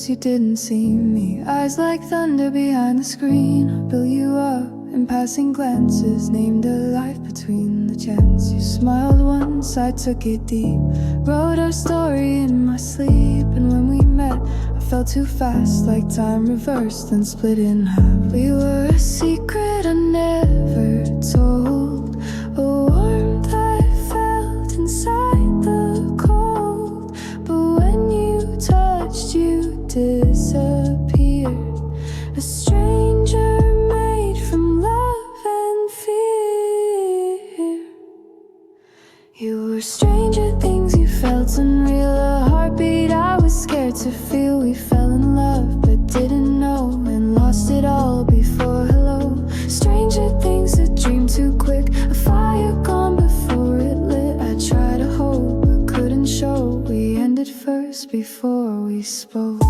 'cause you didn't see me. Eyes like thunder behind the screen. Built you up in passing glances. Named a life between the chance. You smiled once, I took it deep. Wrote our story in my sleep. And when we met, I felt too fast, like time reversed and split in half. We were a secret I never told. A warmth I felt inside the cold. But when you touched, you disappeared. A stranger made from love and fear. You were stranger things, you felt unreal. A heartbeat I was scared to feel. We fell in love but didn't know, and lost it all before hello. Stranger things, a dream too quick. A fire gone before it lit. I tried to hold but couldn't show. We ended first before we spoke.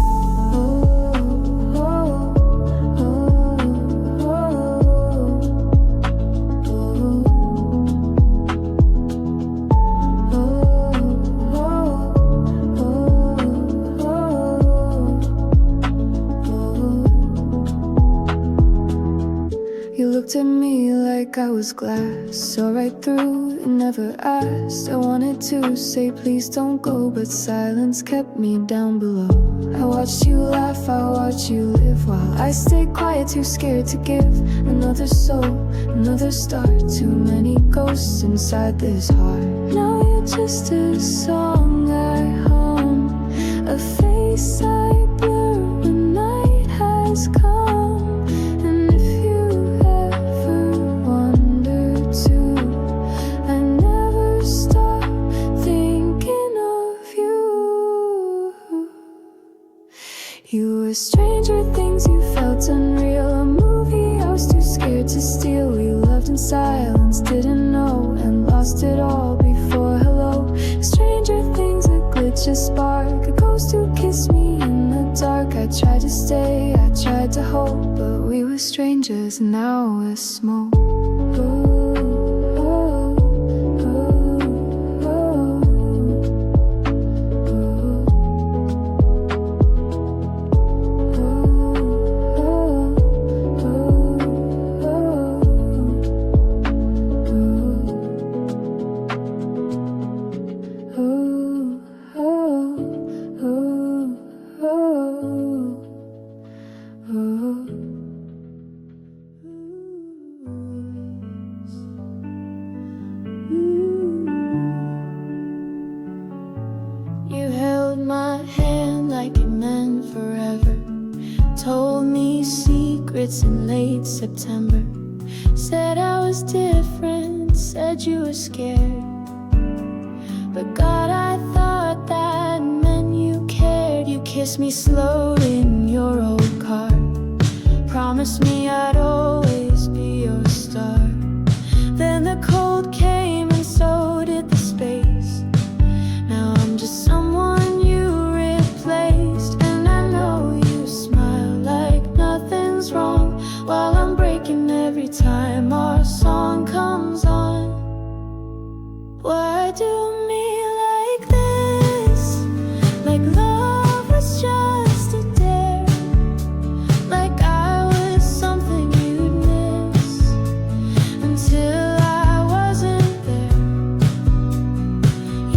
You looked at me like I was glass, saw right through and never asked. I wanted to say please don't go, but silence kept me down below. I watched you laugh, I watched you live, while I stayed quiet, too scared to give. Another soul, another start. Too many ghosts inside this heart. Now you're just a song I hum, a face I blur when night has come. You were stranger things, you felt unreal. A movie I was too scared to steal. We loved in silence, didn't know, and lost it all before hello. Stranger things, a glitch, a spark. A ghost who kissed me in the dark. I tried to stay, I tried to hope, but we were strangers, now we're smoke. You held my hand like it meant forever. Told me secrets in late September. Said I was different, said you were scared. But God, I thought that meant you cared. You kissed me slowly in your old car. Promised me I'd always be your star. Then the cold came and so did the space. Now I'm just someone you replaced. And I know you smile like nothing's wrong, while I'm breaking every time our song comes on. Why do me like this? Like love was just a dare. Like I was something you'd miss, until I wasn't there.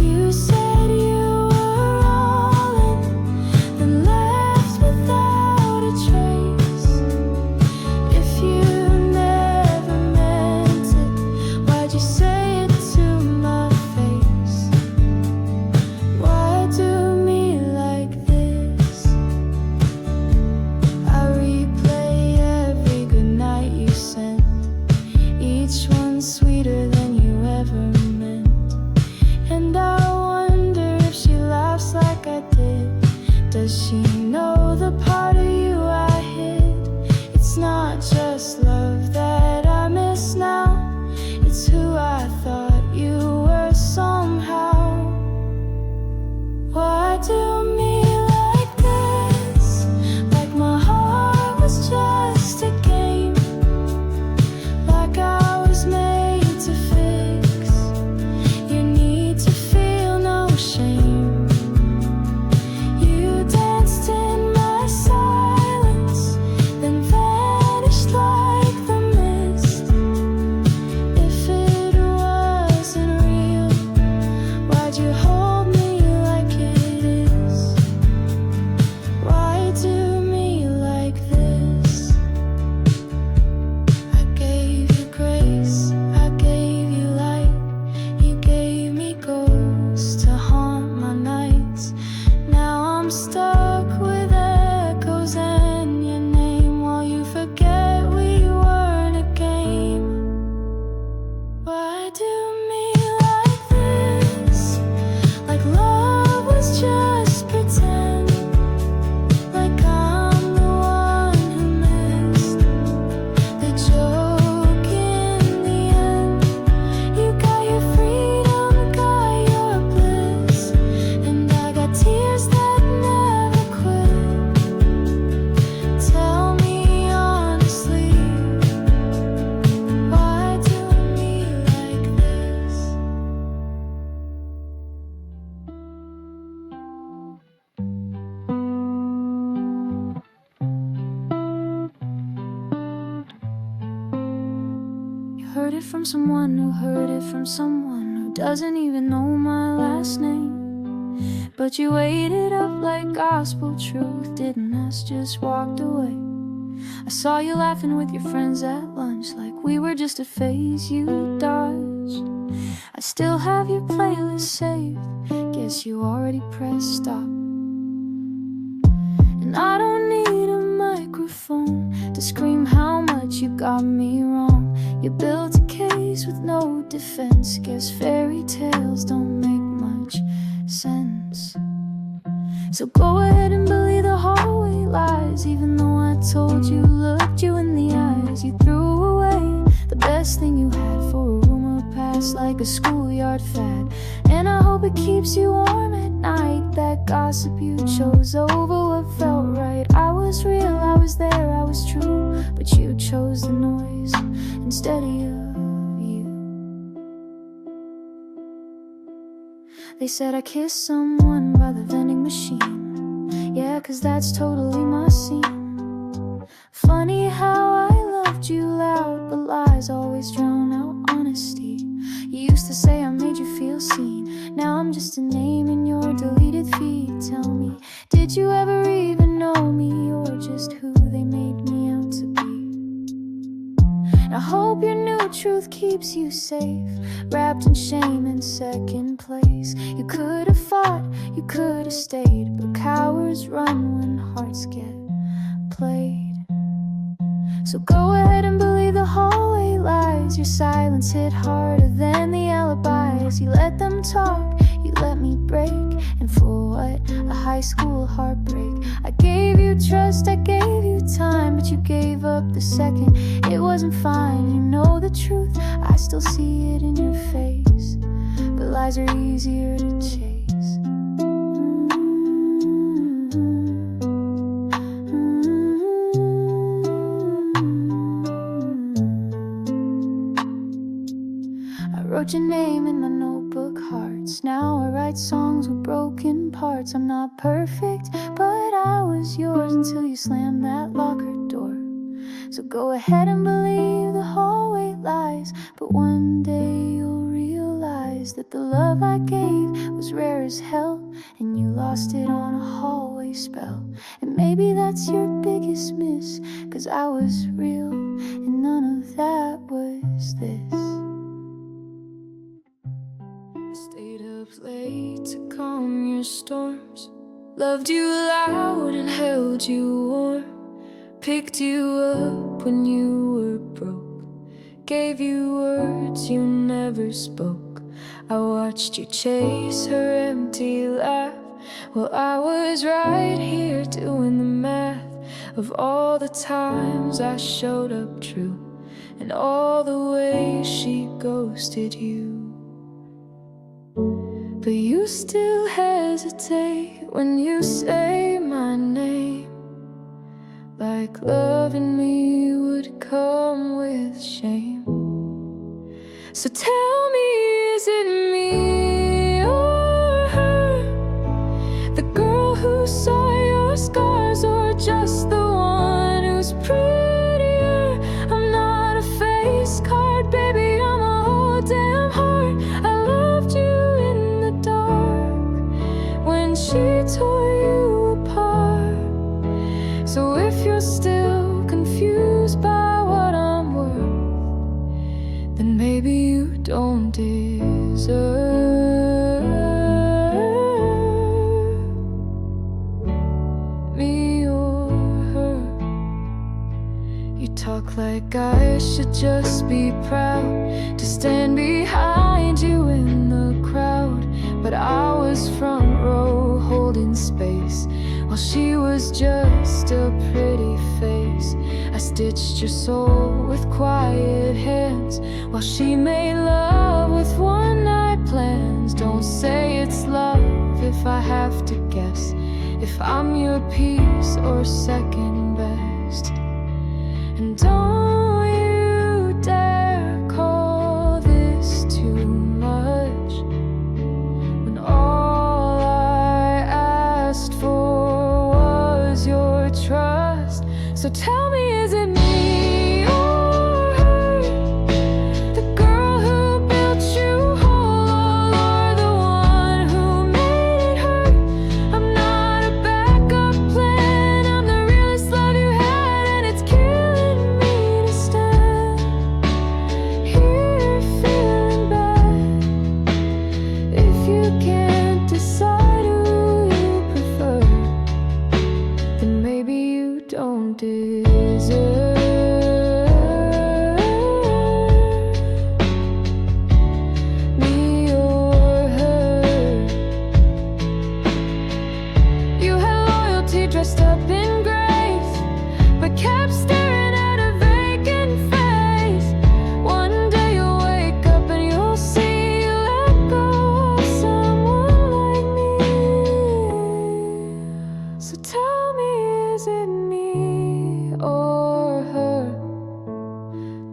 You said you were all in, then left without a trace. If you never meant it, why'd you say it to my face? Why do me like this? I replay every good night you sent, each one sweeter than you ever meant. And I wonder if she laughs like I did. Does she know the part of you I hid? It's not just love that I miss now, it's who I thought you were somehow. Why do me like this? Like my heart was just a game, like I was made to fix your need to feel no shame. You danced in my heard it from someone who heard it from someone who doesn't even know my last name. But you ate it up like gospel truth, didn't ask, just walked away. I saw you laughing with your friends at lunch, like we were just a phase you dodged. I still have your playlist saved, guess you already pressed stop. And I don't need a microphone to scream how much you got me wrong. You built a case with no defense, guess fairy tales don't make much sense. So go ahead and believe the hallway lies, even though I told you, looked you in the eyes. You threw away the best thing you had for a rumor passed like a schoolyard fad. And I hope it keeps you warm at night, that gossip you chose over what felt right. I was real, I was there, I was true, but you chose the noise instead of you. They said I kissed someone by the vending machine, yeah, 'cause that's totally my scene. Funny how I loved you loud, but lies always drown out honesty. You used to say I made you feel seen, now I'm just a name in your deleted feed. Tell me, did you ever even know me, or just who they made me out to be? And I hope your new truth keeps you safe, wrapped in shame in second place. You could have fought, you could have stayed, but cowards run when hearts get played. So go ahead and believe the hallway lies. Your silence hit harder than the alibis. You let them talk, you let me break. And for what? A high school heartbreak. I gave you trust, I gave you time, but you gave up the second it wasn't fine. You know the truth, I still see it in your face, but lies are easier to chase. I wrote your name in my notebook hearts. Now I write songs with broken parts. I'm not perfect, but I was yours until you slammed that locker door. So go ahead and believe the hallway lies, but one day you'll realize that the love I gave was rare as hell, and you lost it on a hallway spell. And maybe that's your biggest miss, 'cause I was real and none of that was this. Stayed up late to calm your storms, loved you loud and held you warm, picked you up when you were broke, gave you words you never spoke. I watched you chase her empty laugh while I was right here doing the math of all the times I showed up true and all the ways she ghosted you. But you still hesitate when you say my name, like loving me would come with shame. So tell me, is it me or her, the girl who saw your scars, or just the one who's prettier? I'm not a face card, baby, I'm a whole damn heart. I loved you in the dark when she tore you apart. So if you're still confused by what I'm worth, then maybe you don't deserve me or her. You talk like I should just be proud to stand behind you in the crowd, but I was front row holding space while she was just a pretty face. I stitched your soul with quiet hands while she made love with one night plans. Don't say it's love if I have to guess, if I'm your piece or second best. And don't you dare call this too much, when all I asked for was your trust. So tell me, is it me or her,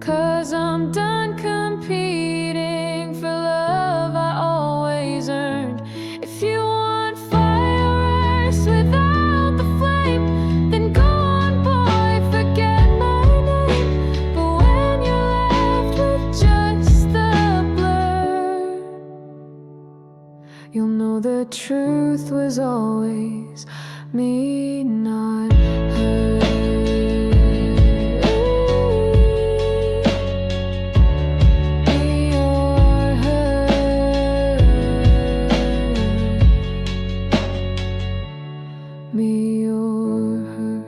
'cause I'm done competing for love I always earned. If you want fireworks without the flame, then go on, boy, forget my name. But when you're left with just the blur, you'll know the truth was always me, not her. Me or her.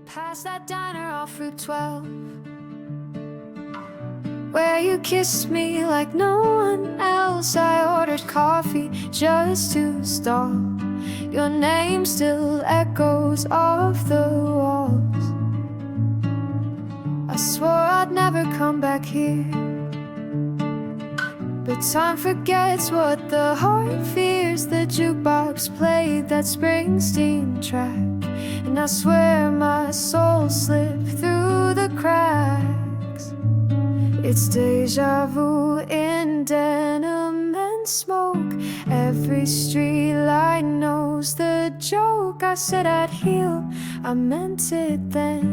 Past that diner off Route 12, where you kissed me like no one else. I ordered coffee just to stall. Your name still echoes off the walls. I swore I'd never come back here, but time forgets what the heart fears. The jukebox played that Springsteen track, and I swear my soul slipped through the cracks. It's deja vu in denim and smoke. Every streetlight knows the joke. I said I'd heal, I meant it then,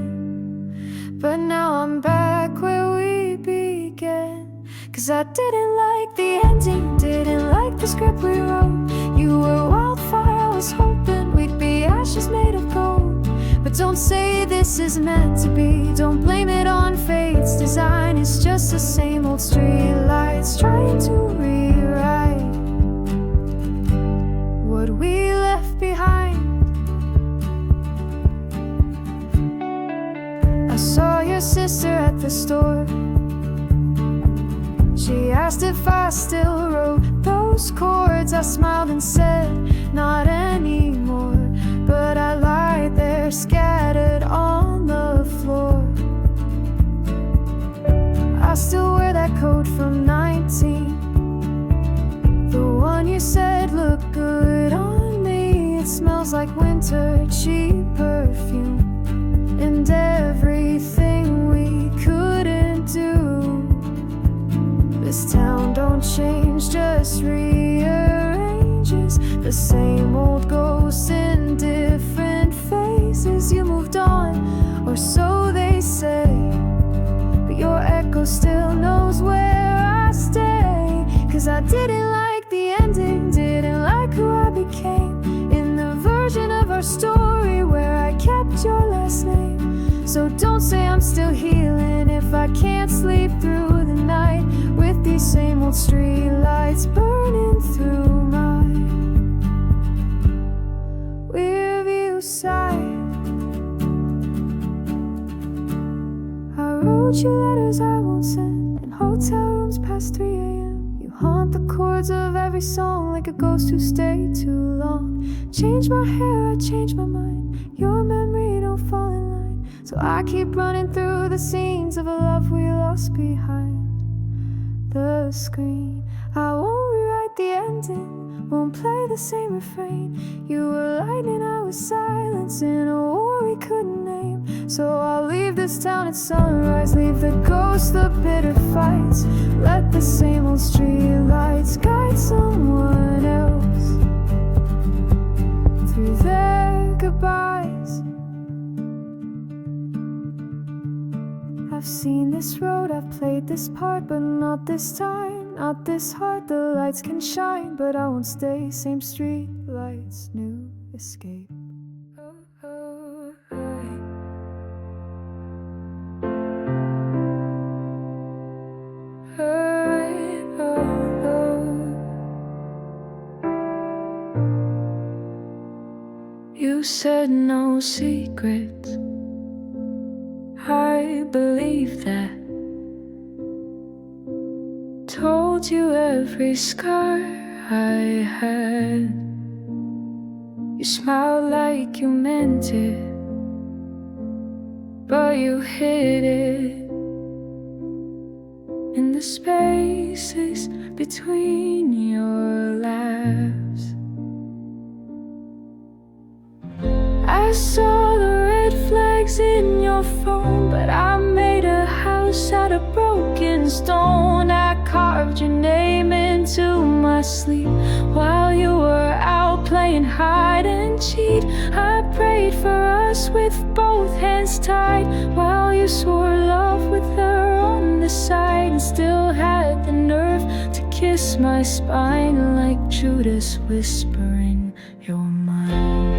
but now I'm back where we began. 'Cause I didn't like the ending, didn't like the script we wrote. You were wildfire, I was hoping we'd be ashes made of gold. But don't say this is meant to be, don't blame it on fate's design. It's just the same old streetlights trying to rewrite what we left behind. I saw your sister at the store. She asked if I still wrote those chords. I smiled and said, not anymore. But I lied there, scattered on the floor. I still wear that coat from 19, the one you said looked good on me. It smells like winter, cheap perfume, and everything we couldn't do. This town don't change, just rearranges. The same old ghosts in different faces. You moved on, or so they say, but your echo still knows where I stay. 'Cause I didn't like the ending, didn't like who I became in the version of our story where I kept your last name. So don't say I'm still healing if I can't sleep through the night with these same old streetlights burning through my rearview side. I wrote you letters I won't send in hotel rooms past 3 a.m. You haunt the chords of every song like a ghost who stayed too long. Change my hair, I change my mind. Your memory don't fall in line, so I keep running through the scenes of a love we lost behind the screen. I won't rewrite the ending, won't play the same refrain. You were lightning, I was silence in a war we couldn't name. So I'll leave this town at sunrise, leave the ghosts, the bitter fights. Let the same old streetlights guide someone else through their goodbyes. I've seen this road, I've played this part, but not this time, not this hard. The lights can shine, but I won't stay. Same street lights, new escape. You said no secrets, I believe that. Told you every scar I had. You smiled like you meant it, but you hid it in the spaces between your laughs. I saw the red flags in your phone, but I made stone. I carved your name into my sleep while you were out playing hide and cheat. I prayed for us with both hands tied while you swore love with her on the side, and still had the nerve to kiss my spine like Judas whispering, "You're mine."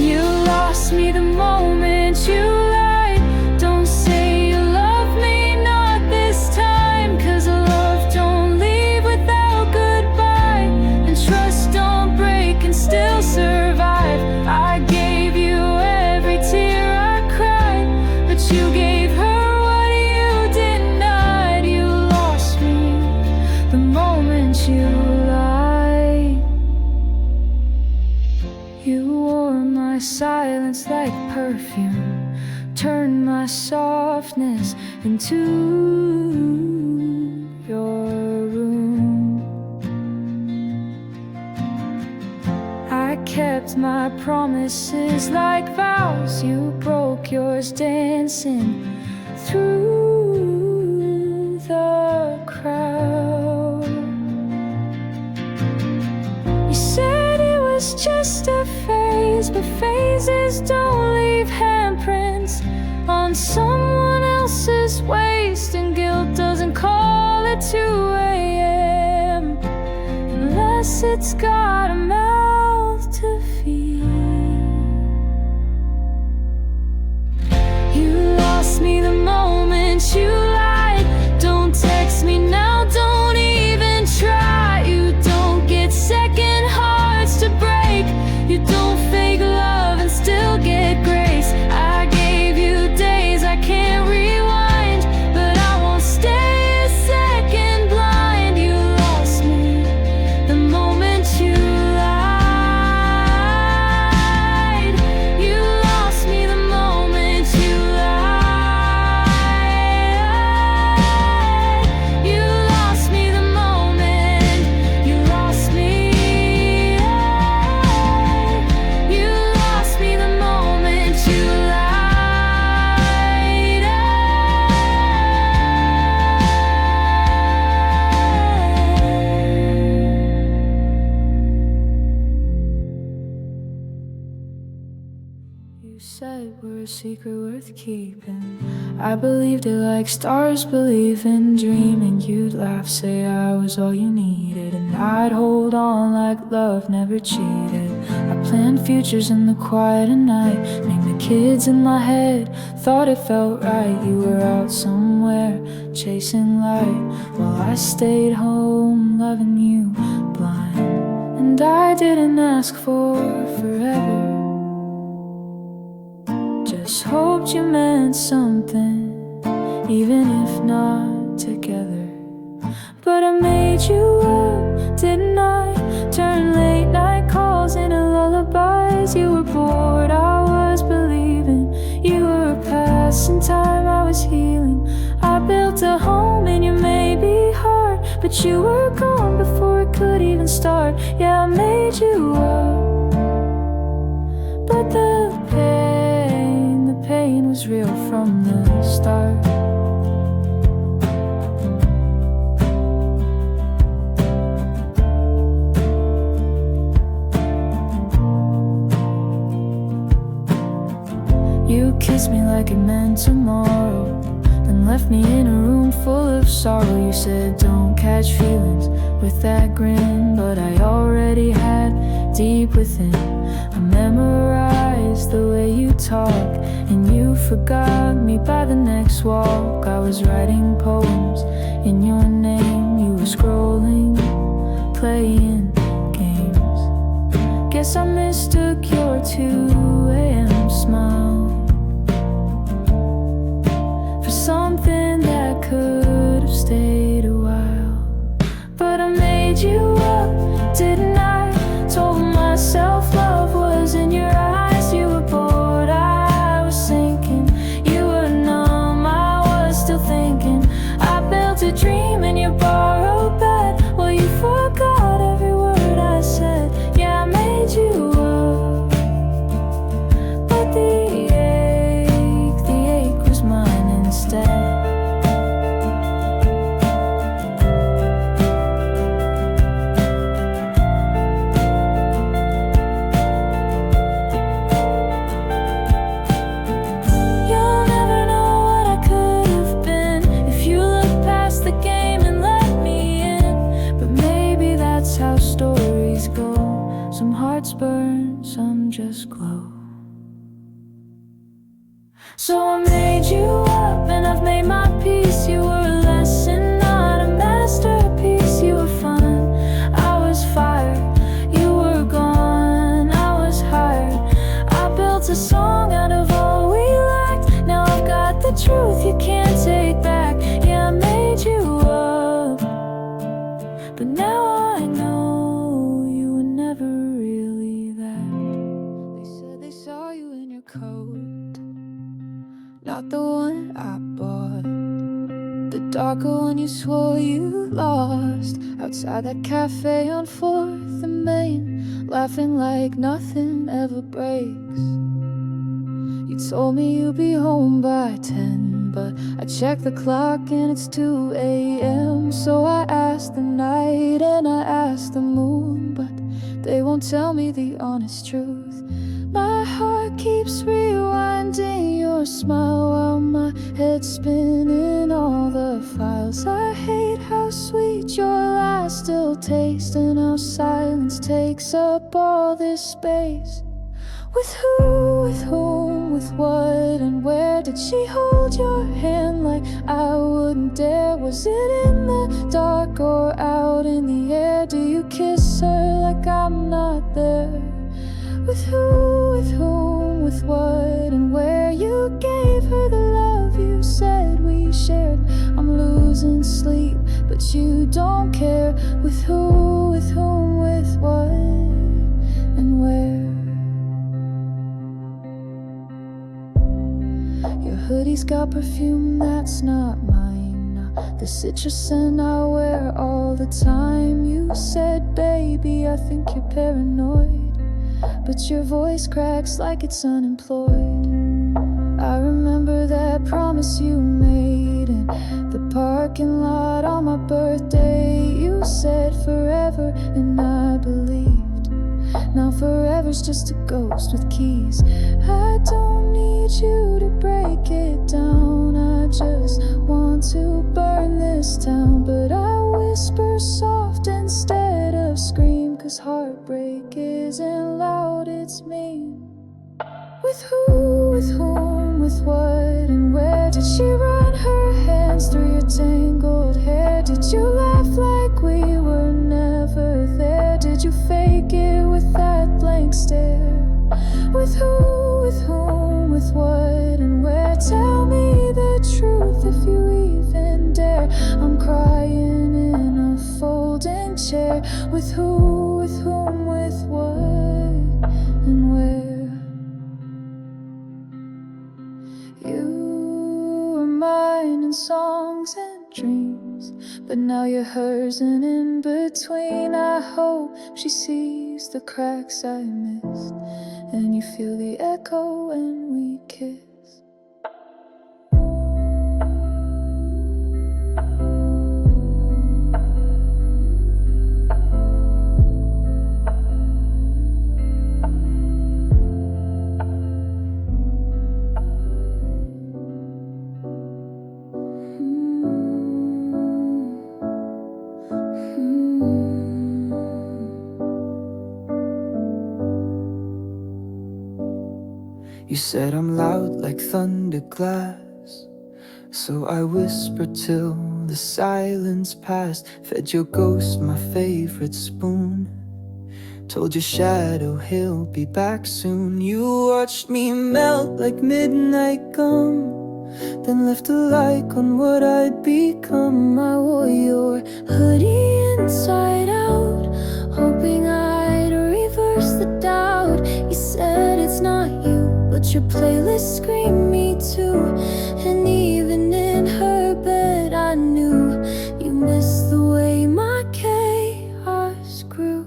You lost me the moment you lied. Don't say you love me, not this time, 'cause love don't leave without goodbye, and trust don't break and still survive. I gave you every tear I cried, but you gave her what you denied. You lost me the moment you lied. You wore my silence like perfume, turned my softness into your room. I kept my promises like vows. You broke yours dancing through the crowd. You said it was just a phase, but phases don't leave handprints on someone else's waist, and guilt doesn't call at 2 a.m. unless it's got a mouth to feed. You lost me the moment you lied. Don't text me now, don't even try. You don't get second hearts to break. You don't fake love and still get grace. I gave you days I can't rewind, but I won't stay a second blind. You lost me the moment you lied. You lost me the moment you lied. You lost me the moment you lost me. You lost me the moment you lied. You said we're a secret worth keeping. I believed it like stars believe in dreaming. You'd laugh, say I was all you needed, and I'd hold on like love never cheated. I planned futures in the quiet of night, named the kids in my head, thought it felt right. You were out somewhere chasing light, while I stayed home loving you blind. And I didn't ask for forever, just hoped you meant something, even if not together. But I made you up, didn't I? Turned late night calls into lullabies. You were bored, I was believing. You were passing time, I was healing. I built a home and you made me hard, but you were gone before it could even start. Yeah, I made you up, but the pain was real from the start. You kissed me like it meant tomorrow, then left me in a room full of sorrow. You said don't catch feelings with that grin, but I already had deep within. I memorized the way you talk, and you forgot me by the next walk. I was writing poems in your name. You were scrolling, playing games. Guess I mistook your 2 a.m. smile for something that could have stayed a while. But I made you up, didn't I? Told myself love was in your eyes. You were bored, I was sinking. You were numb, I was still thinking. I built a dream and you borrowed the darker one you swore you lost. Outside that cafe on 4th and Main, laughing like nothing ever breaks. You told me you'd be home by 10, but I checked the clock and it's 2 a.m. So I asked the night and I asked the moon, but they won't tell me the honest truth. My heart keeps rewinding your smile while my head's spinning all the files. I hate how sweet your lies still taste, and how silence takes up all this space. With who, with whom, with what and where? Did she hold your hand like I wouldn't dare? Was it in the dark or out in the air? Do you kiss her like I'm not there? With who, with whom, with what and where? You gave her the love you said we shared. I'm losing sleep, but you don't care. With who, with whom, with what and where? Your hoodie's got perfume that's not mine. The citrus scent I wear all the time. You said, baby, I think you're paranoid, but your voice cracks like it's unemployed. I remember that promise you made in the parking lot on my birthday. You said forever, and I believed. Now forever's just a ghost with keys. I don't need you to break it down, I just want to burn this town. But I whisper soft instead of scream, 'cause heartbreak isn't loud, it's mean. With who, with whom, with what and where? Did she run her hands through your tangled hair? Did you laugh like we were never there? Did you fake it with that blank stare? With who, with whom, with what and where? Tell me the truth if you even dare. I'm crying in a folding chair. With who, with whom, with what and where? You were mine in songs and dreams, but now you're hers, and in between I hope she sees the cracks I missed, and you feel the echo when we kiss. You said I'm loud like thunder glass, so I whispered till the silence passed. Fed your ghost my favorite spoon, told your shadow he'll be back soon. You watched me melt like midnight gum, then left a like on what I'd become. I wore your hoodie inside out, hoping I'd reverse the doubt. You said it's not you, but your playlist screamed me too. And even in her bed I knew you missed the way my chaos grew.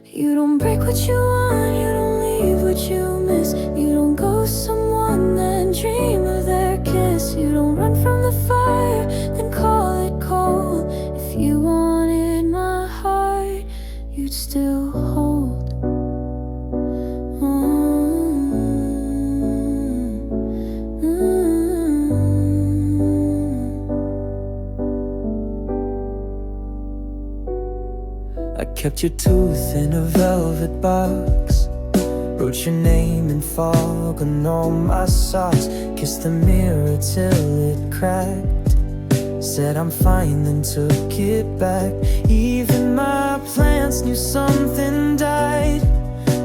You don't break what you want, you don't leave what you miss. You don't ghost someone then dream of their kiss. You don't run from the fire then call it cold. If you wanted my heart, you'd still hold. I kept your tooth in a velvet box, wrote your name in fog on all my socks, kissed the mirror till it cracked, said I'm fine then took it back. Even my plants knew something died,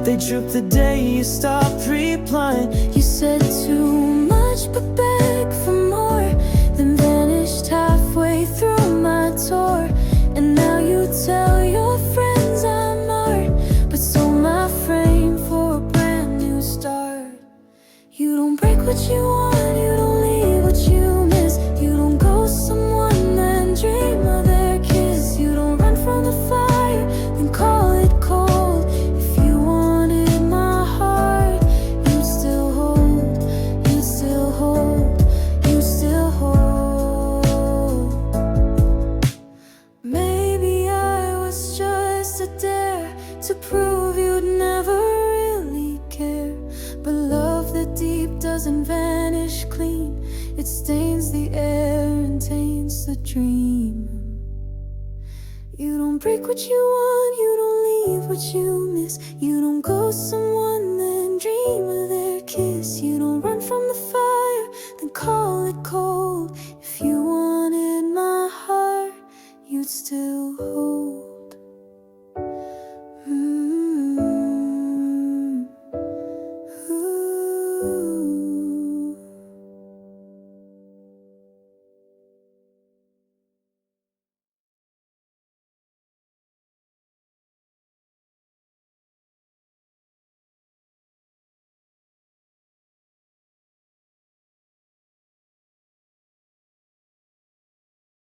they drooped the day you stopped replying. You said too much but begged for more, then vanished halfway through my tour. And now you tell your friends I'm art, but sold my frame for a brand new start. You don't break what you want, you don't leave what It stains the air and taints the dream. You don't break what you want, you don't leave what you miss. You don't ghost someone then dream of their kiss. You don't run from the fire, then call it cold. If you wanted my heart, you'd still hold.